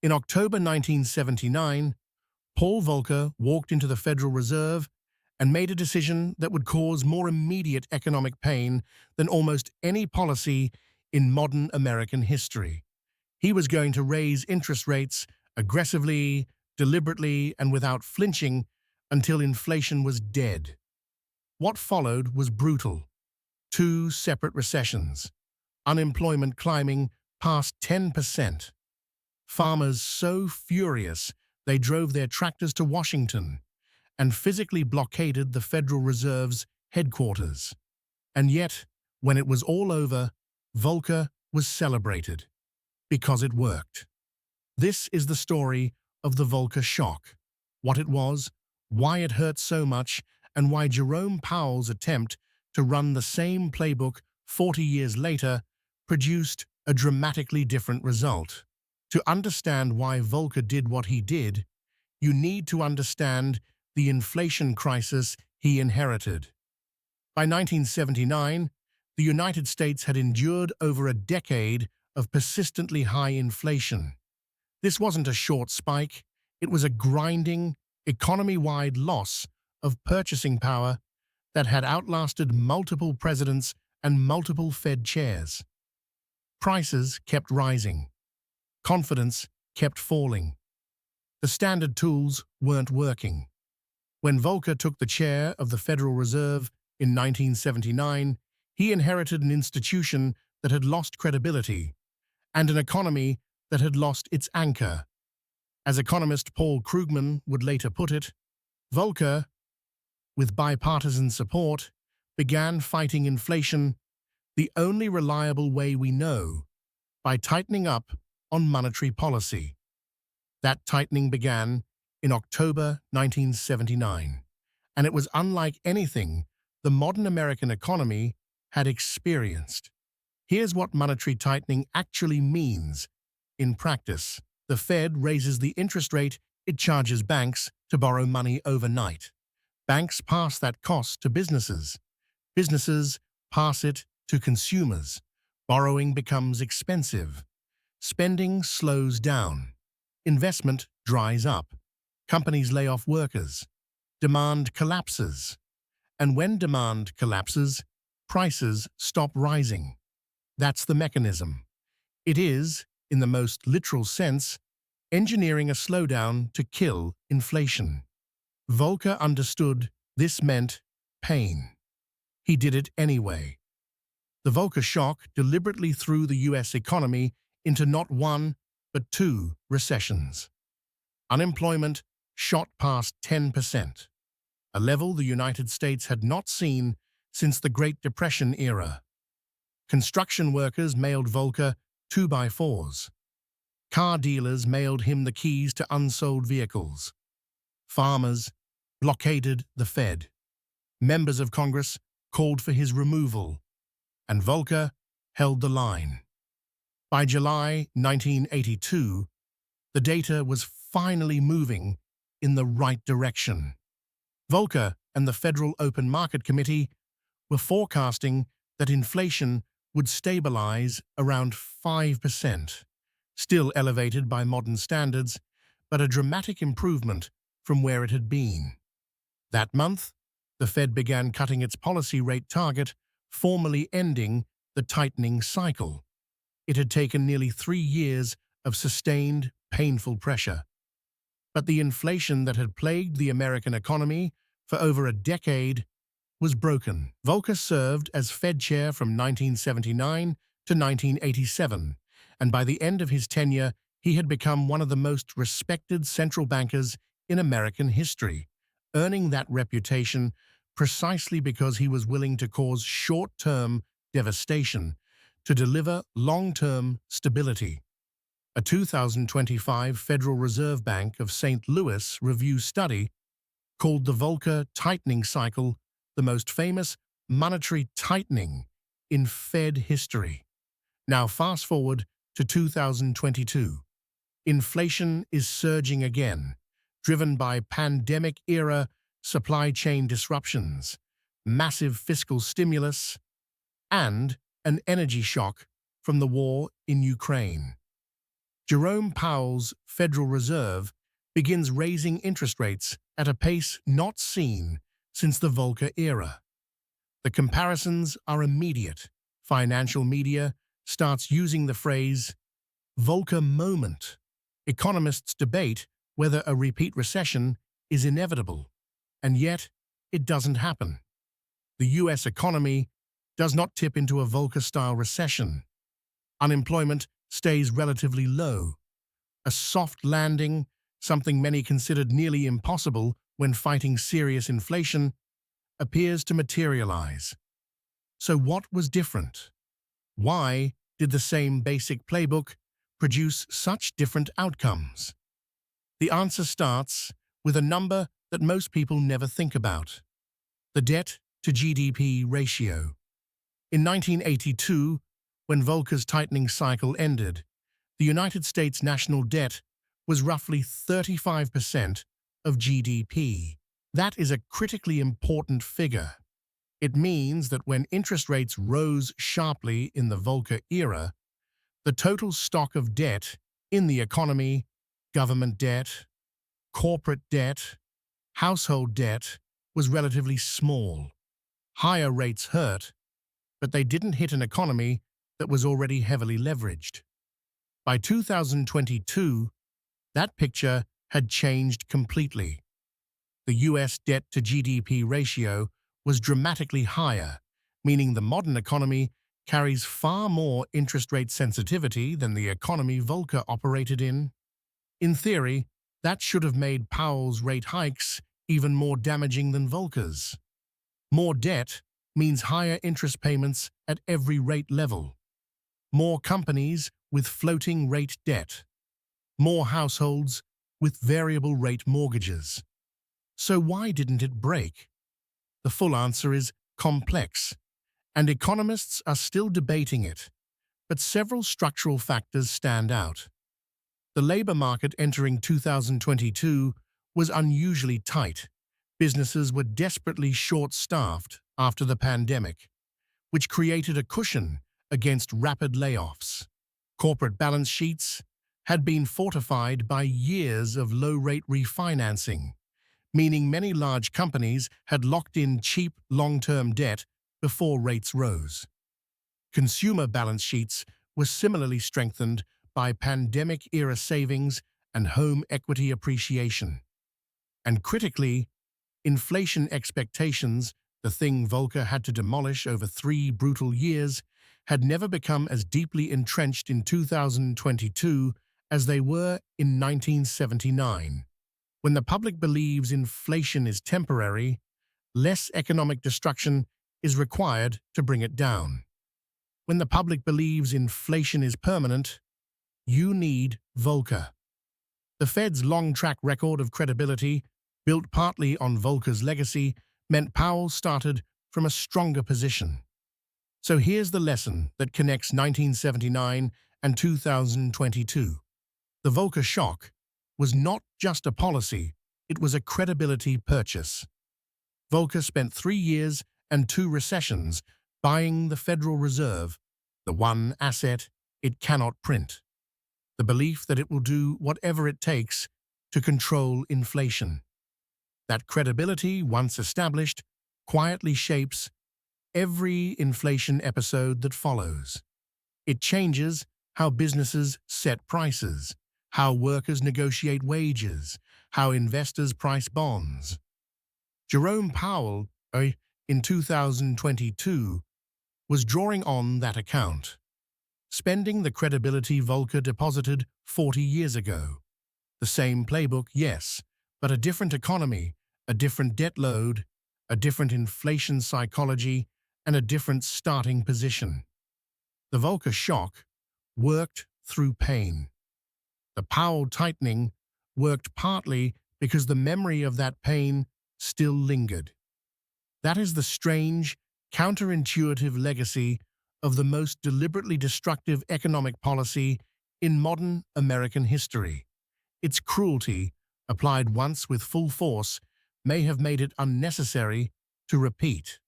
In October 1979, Paul Volcker walked into the Federal Reserve and made a decision that would cause more immediate economic pain than almost any policy in modern American history. He was going to raise interest rates aggressively, deliberately, and without flinching until inflation was dead. What followed was brutal. Two separate recessions, unemployment climbing past 10%. Farmers so furious they drove their tractors to Washington and physically blockaded the Federal Reserve's headquarters. And yet, when it was all over, Volcker was celebrated because it worked. This is the story of the Volcker Shock, what it was, why it hurt so much, and why Jerome Powell's attempt to run the same playbook 40 years later produced a dramatically different result. To understand why Volcker did what he did, you need to understand the inflation crisis he inherited. By 1979, the United States had endured over a decade of persistently high inflation. This wasn't a short spike, it was a grinding, economy-wide loss of purchasing power that had outlasted multiple presidents and multiple Fed chairs. Prices kept rising. Confidence kept falling. The standard tools weren't working. When Volcker took the chair of the Federal Reserve in 1979, he inherited an institution that had lost credibility and an economy that had lost its anchor. As economist Paul Krugman would later put it, Volcker, with bipartisan support, began fighting inflation the only reliable way we know, by tightening up on monetary policy. That tightening began in October 1979, and it was unlike anything the modern American economy had experienced. Here's what monetary tightening actually means in practice. The Fed raises the interest rate it charges banks to borrow money overnight. Banks pass that cost to businesses. Businesses pass it to consumers. Borrowing becomes expensive. Spending slows down. Investment dries up. Companies lay off workers. Demand collapses. And when demand collapses, prices stop rising. That's the mechanism. It is, in the most literal sense, engineering a slowdown to kill inflation. Volcker understood this meant pain. He did it anyway. The Volcker Shock deliberately threw the US economy into not one, but two recessions. Unemployment shot past 10%, a level the United States had not seen since the Great Depression era. Construction workers mailed Volcker 2x4s. Car dealers mailed him the keys to unsold vehicles. Farmers blockaded the Fed. Members of Congress called for his removal, and Volcker held the line. By July 1982, the data was finally moving in the right direction. Volcker and the Federal Open Market Committee were forecasting that inflation would stabilize around 5%, still elevated by modern standards, but a dramatic improvement from where it had been. That month, the Fed began cutting its policy rate target, formally ending the tightening cycle. It had taken nearly 3 years of sustained, painful pressure. But the inflation that had plagued the American economy for over a decade was broken. Volcker served as Fed chair from 1979 to 1987, and by the end of his tenure, he had become one of the most respected central bankers in American history, earning that reputation precisely because he was willing to cause short-term devastation to deliver long-term stability. A 2025 Federal Reserve Bank of St. Louis review study called the Volcker tightening cycle the most famous monetary tightening in Fed history. Now fast forward to 2022. Inflation is surging again, driven by pandemic-era supply chain disruptions, massive fiscal stimulus, and an energy shock from the war in Ukraine. Jerome Powell's Federal Reserve begins raising interest rates at a pace not seen since the Volcker era. The comparisons are immediate. Financial media starts using the phrase Volcker moment. Economists debate whether a repeat recession is inevitable, and yet it doesn't happen. The US economy does not tip into a Volcker-style recession. Unemployment stays relatively low. A soft landing, something many considered nearly impossible when fighting serious inflation, appears to materialize. So what was different? Why did the same basic playbook produce such different outcomes? The answer starts with a number that most people never think about: the debt-to-GDP ratio. In 1982, when Volcker's tightening cycle ended, the United States national debt was roughly 35% of GDP. That is a critically important figure. It means that when interest rates rose sharply in the Volcker era, the total stock of debt in the economy, government debt, corporate debt, household debt, was relatively small. Higher rates hurt, but they didn't hit an economy that was already heavily leveraged. By 2022, that picture had changed completely. The US debt-to-GDP ratio was dramatically higher, meaning the modern economy carries far more interest rate sensitivity than the economy Volcker operated in. In theory, that should have made Powell's rate hikes even more damaging than Volcker's. More debt means higher interest payments at every rate level. More companies with floating rate debt. More households with variable rate mortgages. So why didn't it break? The full answer is complex, and economists are still debating it, but several structural factors stand out. The labor market entering 2022 was unusually tight. Businesses were desperately short-staffed after the pandemic, which created a cushion against rapid layoffs. Corporate balance sheets had been fortified by years of low-rate refinancing, meaning many large companies had locked in cheap long-term debt before rates rose. Consumer balance sheets were similarly strengthened by pandemic-era savings and home equity appreciation. And critically, inflation expectations, the thing Volcker had to demolish over 3 brutal years, had never become as deeply entrenched in 2022 as they were in 1979. When the public believes inflation is temporary, less economic destruction is required to bring it down. When the public believes inflation is permanent, you need Volcker. The Fed's long track record of credibility, built partly on Volcker's legacy, meant Powell started from a stronger position. So here's the lesson that connects 1979 and 2022. The Volcker Shock was not just a policy, it was a credibility purchase. Volcker spent 3 years and 2 recessions buying the Federal Reserve, the one asset it cannot print. The belief that it will do whatever it takes to control inflation. That credibility, once established, quietly shapes every inflation episode that follows. It changes how businesses set prices, how workers negotiate wages, how investors price bonds. Jerome Powell, in 2022, was drawing on that account, spending the credibility Volcker deposited 40 years ago. The same playbook, yes, but a different economy, a different debt load, a different inflation psychology, and a different starting position. The Volcker shock worked through pain. The Powell tightening worked partly because the memory of that pain still lingered. That is the strange, counterintuitive legacy of the most deliberately destructive economic policy in modern American history. Its cruelty, applied once with full force, may have made it unnecessary to repeat.